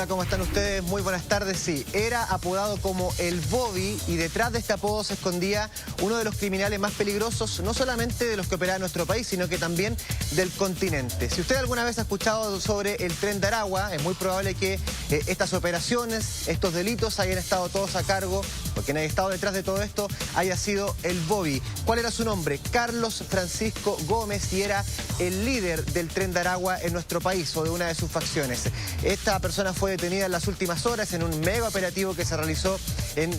Hola, ¿cómo están ustedes? Muy buenas tardes. Sí, era apodado como el Bobby y detrás de este apodo se escondía uno de los criminales más peligrosos, no solamente de los que operaban en nuestro país, sino que también del continente. Si usted alguna vez ha escuchado sobre el Tren de Aragua, es muy probable que estas operaciones, estos delitos hayan estado todos a cargo, porque quien haya estado detrás de todo esto haya sido el Bobby. ¿Cuál era su nombre? Carlos Francisco Gómez, y era el líder del Tren de Aragua en nuestro país, o de una de sus facciones. Esta persona fue detenida en las últimas horas en un mega operativo que se realizó en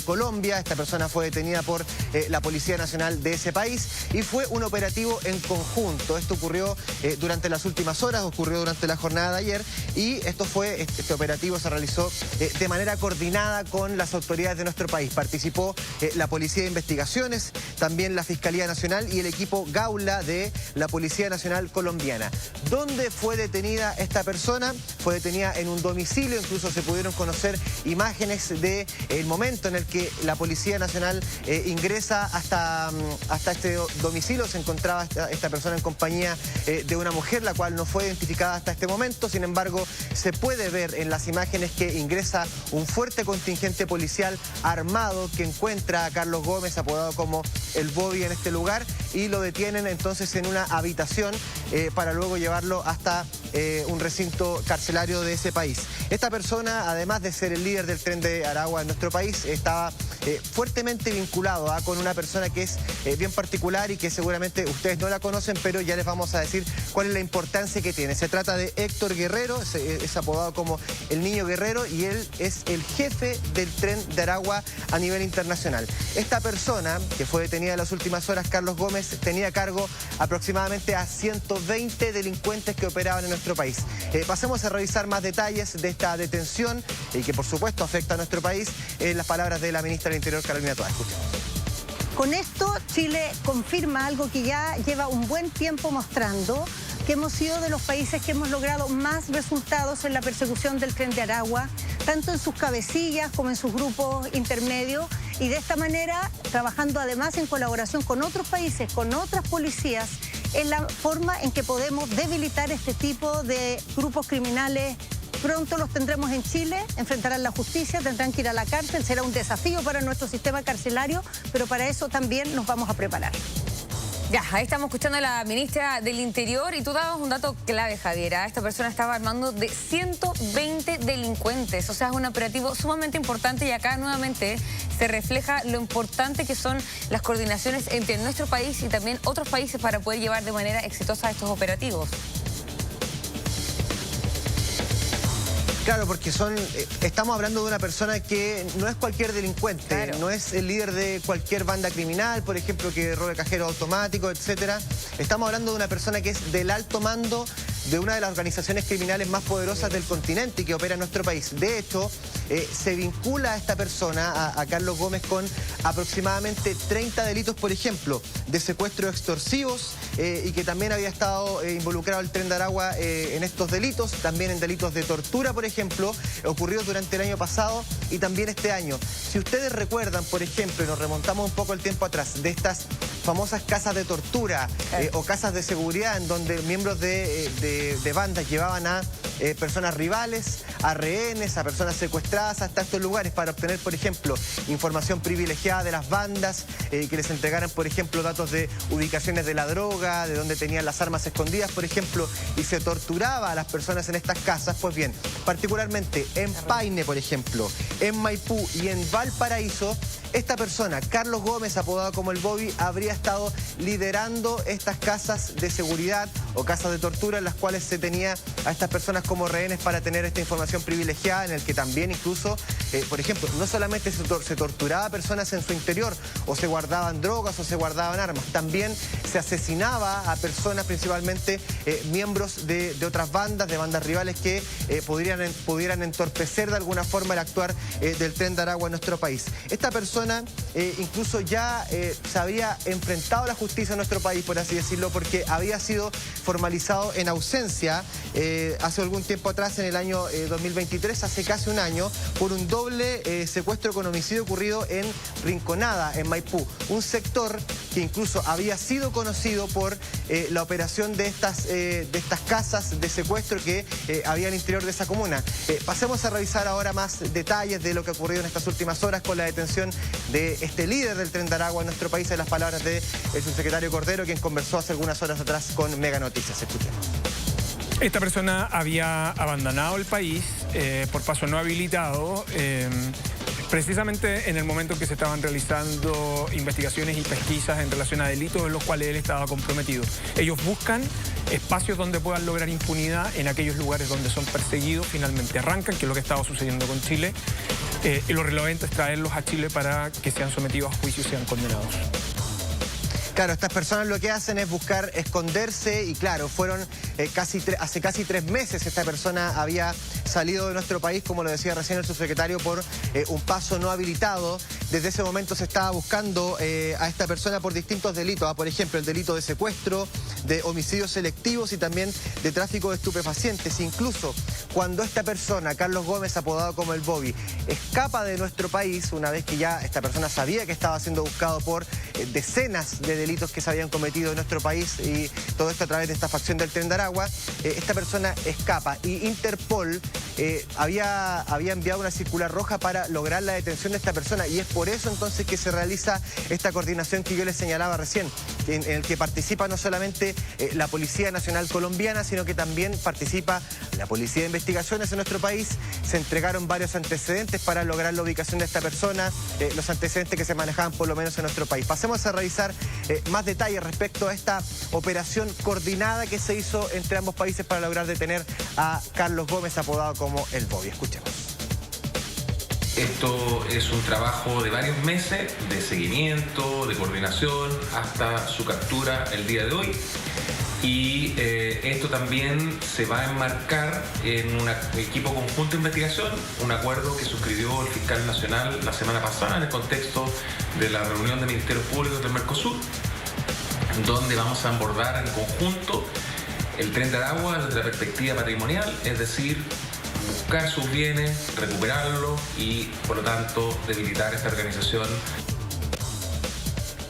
Colombia. Esta persona fue detenida por la Policía Nacional de ese país y fue un operativo en conjunto. Esto ocurrió durante las últimas horas, ocurrió durante la jornada de ayer, y este operativo se realizó de manera coordinada con las autoridades de nuestro país. Participó la Policía de Investigaciones, también la Fiscalía Nacional y el equipo Gaula de la Policía Nacional Colombiana. ¿Dónde fue detenida esta persona? Fue detenida en un domicilio, incluso se pudieron conocer imágenes del momento en el que la Policía Nacional ingresa hasta este domicilio. Se encontraba esta persona en compañía de una mujer, la cual no fue identificada hasta este momento. Sin embargo, se puede ver en las imágenes que ingresa un fuerte contingente policial armado que encuentra a Carlos Gómez, apodado como el Bobby, en este lugar, y lo detienen entonces en una habitación para luego llevarlo hasta un recinto carcelario de ese país. Esta persona, además de ser el líder del Tren de Aragua en nuestro país, estaba fuertemente vinculado con una persona que es bien particular y que seguramente ustedes no la conocen, pero ya les vamos a decir cuál es la importancia que tiene. Se trata de Héctor Guerrero, es apodado como el Niño Guerrero, y él es el jefe del Tren de Aragua a nivel internacional. Esta persona, que fue detenida en las últimas horas, Carlos Gómez, tenía a cargo aproximadamente a 120 delincuentes que operaban en nuestro país. Pasemos a revisar más detalles de esta detención y que por supuesto afecta a nuestro país, en las palabras de la ministra del Interior, Carolina Toa. Escuchemos. Con esto, Chile confirma algo que ya lleva un buen tiempo mostrando, que hemos sido de los países que hemos logrado más resultados en la persecución del Tren de Aragua, tanto en sus cabecillas como en sus grupos intermedios, y de esta manera, trabajando además en colaboración con otros países, con otras policías, en la forma en que podemos debilitar este tipo de grupos criminales. Pronto los tendremos en Chile, enfrentarán la justicia, tendrán que ir a la cárcel, será un desafío para nuestro sistema carcelario, pero para eso también nos vamos a preparar. Ya, ahí estamos escuchando a la ministra del Interior, y tú dabas un dato clave, Javiera. Esta persona estaba armando de 120 delincuentes, o sea, es un operativo sumamente importante, y acá nuevamente se refleja lo importante que son las coordinaciones entre nuestro país y también otros países para poder llevar de manera exitosa estos operativos. Claro, porque estamos hablando de una persona que no es cualquier delincuente, claro. No es el líder de cualquier banda criminal, por ejemplo, que robe cajeros automáticos, etcétera. Estamos hablando de una persona que es del alto mando de una de las organizaciones criminales más poderosas del continente y que opera en nuestro país. De hecho, se vincula a esta persona, a Carlos Gómez, con aproximadamente 30 delitos, por ejemplo, de secuestros extorsivos, y que también había estado involucrado el Tren de Aragua en estos delitos, también en delitos de tortura, por ejemplo, ocurridos durante el año pasado y también este año. Si ustedes recuerdan, por ejemplo, y nos remontamos un poco el tiempo atrás, de estas famosas casas de tortura o casas de seguridad, en donde miembros de bandas llevaban a personas rivales, a rehenes, a personas secuestradas hasta estos lugares para obtener, por ejemplo, información privilegiada de las bandas, que les entregaran, por ejemplo, datos de ubicaciones de la droga, de dónde tenían las armas escondidas, por ejemplo, y se torturaba a las personas en estas casas. Pues bien, particularmente en Paine, por ejemplo, en Maipú y en Valparaíso, esta persona, Carlos Gómez, apodado como el Bobby, habría estado liderando estas casas de seguridad o casas de tortura en las cuales se tenía a estas personas como rehenes para tener esta información privilegiada, en el que también incluso, por ejemplo, no solamente se torturaba a personas en su interior, o se guardaban drogas o se guardaban armas, también se asesinaba a personas, principalmente miembros de otras bandas, de bandas rivales, que pudieran entorpecer de alguna forma el actuar del Tren de Aragua en nuestro país. Esta persona incluso ya se había enfrentado a la justicia en nuestro país, por así decirlo, porque había sido formalizado en ausencia hace algún tiempo atrás, en el año 2023, hace casi un año, por un doble secuestro con homicidio ocurrido en Rinconada, en Maipú. Un sector que incluso había sido conocido por la operación de estas casas de secuestro que había al interior de esa comuna. Pasemos a revisar ahora más detalles de lo que ha ocurrido en estas últimas horas con la detención de este líder del Tren de Aragua en nuestro país, en las palabras del subsecretario Cordero, quien conversó hace algunas horas atrás con Mega Noticias. Escuchemos. Esta persona había abandonado el país por paso no habilitado, precisamente en el momento en que se estaban realizando investigaciones y pesquisas en relación a delitos en los cuales él estaba comprometido. Ellos buscan espacios donde puedan lograr impunidad en aquellos lugares donde son perseguidos, finalmente arrancan, que es lo que estaba sucediendo con Chile, y lo relevante es traerlos a Chile para que sean sometidos a juicio y sean condenados. Claro, estas personas lo que hacen es buscar esconderse y claro, fueron hace casi 3 meses esta persona había salido de nuestro país, como lo decía recién el subsecretario, por un paso no habilitado. Desde ese momento se estaba buscando a esta persona por distintos delitos, por ejemplo, el delito de secuestro, de homicidios selectivos y también de tráfico de estupefacientes. Incluso cuando esta persona, Carlos Gómez, apodado como el Bobby, escapa de nuestro país, una vez que ya esta persona sabía que estaba siendo buscado por decenas de delitos que se habían cometido en nuestro país, y todo esto a través de esta facción del Tren de Aragua, esta persona escapa y Interpol había enviado una circular roja para lograr la detención de esta persona, y es por eso entonces que se realiza esta coordinación que yo les señalaba recién, en el que participa no solamente la Policía Nacional Colombiana, sino que también participa la Policía de Investigaciones en nuestro país. Se entregaron varios antecedentes para lograr la ubicación de esta persona, los antecedentes que se manejaban por lo menos en nuestro país. Pasemos a revisar más detalles respecto a esta operación coordinada que se hizo entre ambos países para lograr detener a Carlos Gómez, apodado como el Bobby. Escuchemos. Esto es un trabajo de varios meses de seguimiento, de coordinación, hasta su captura el día de hoy. Y esto también se va a enmarcar en un equipo conjunto de investigación, un acuerdo que suscribió el fiscal nacional la semana pasada en el contexto de la reunión de ministerios públicos del Mercosur, donde vamos a abordar en conjunto el Tren de Aragua desde la perspectiva patrimonial, es decir, buscar sus bienes, recuperarlos y, por lo tanto, debilitar esta organización.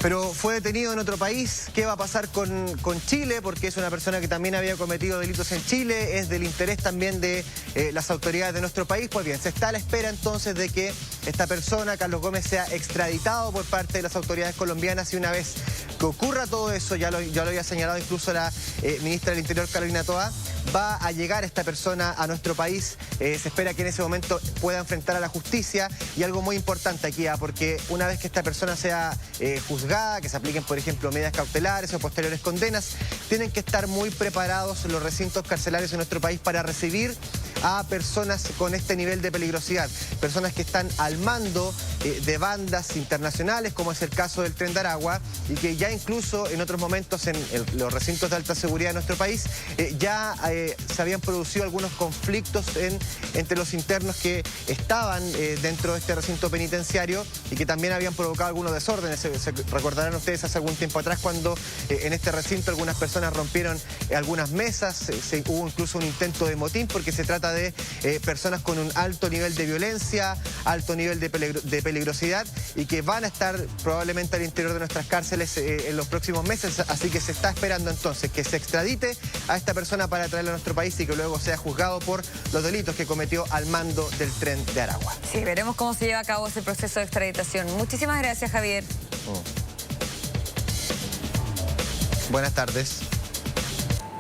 Pero fue detenido en otro país. ¿Qué va a pasar con Chile? Porque es una persona que también había cometido delitos en Chile, es del interés también de las autoridades de nuestro país. Pues bien, se está a la espera entonces de que esta persona, Carlos Gómez, sea extraditado por parte de las autoridades colombianas, y una vez que ocurra todo eso, ya lo había señalado incluso la ministra del Interior, Carolina Toa, va a llegar esta persona a nuestro país. Se espera que en ese momento pueda enfrentar a la justicia, y algo muy importante aquí, porque una vez que esta persona sea juzgada, que se apliquen, por ejemplo, medidas cautelares o posteriores condenas, tienen que estar muy preparados los recintos carcelarios en nuestro país para recibir a personas con este nivel de peligrosidad, personas que están al mando de bandas internacionales, como es el caso del Tren de Aragua, y que ya incluso en otros momentos en los recintos de alta seguridad de nuestro país ya se habían producido algunos conflictos entre los internos que estaban dentro de este recinto penitenciario, y que también habían provocado algunos desórdenes. Se recordarán ustedes hace algún tiempo atrás cuando en este recinto algunas personas rompieron algunas mesas, hubo incluso un intento de motín, porque se trata de personas con un alto nivel de violencia, alto nivel de peligrosidad, y que van a estar probablemente al interior de nuestras cárceles en los próximos meses. Así que se está esperando entonces que se extradite a esta persona para traerla a nuestro país y que luego sea juzgado por los delitos que cometió al mando del Tren de Aragua. Sí, veremos cómo se lleva a cabo ese proceso de extraditación. Muchísimas gracias, Javier. Buenas tardes.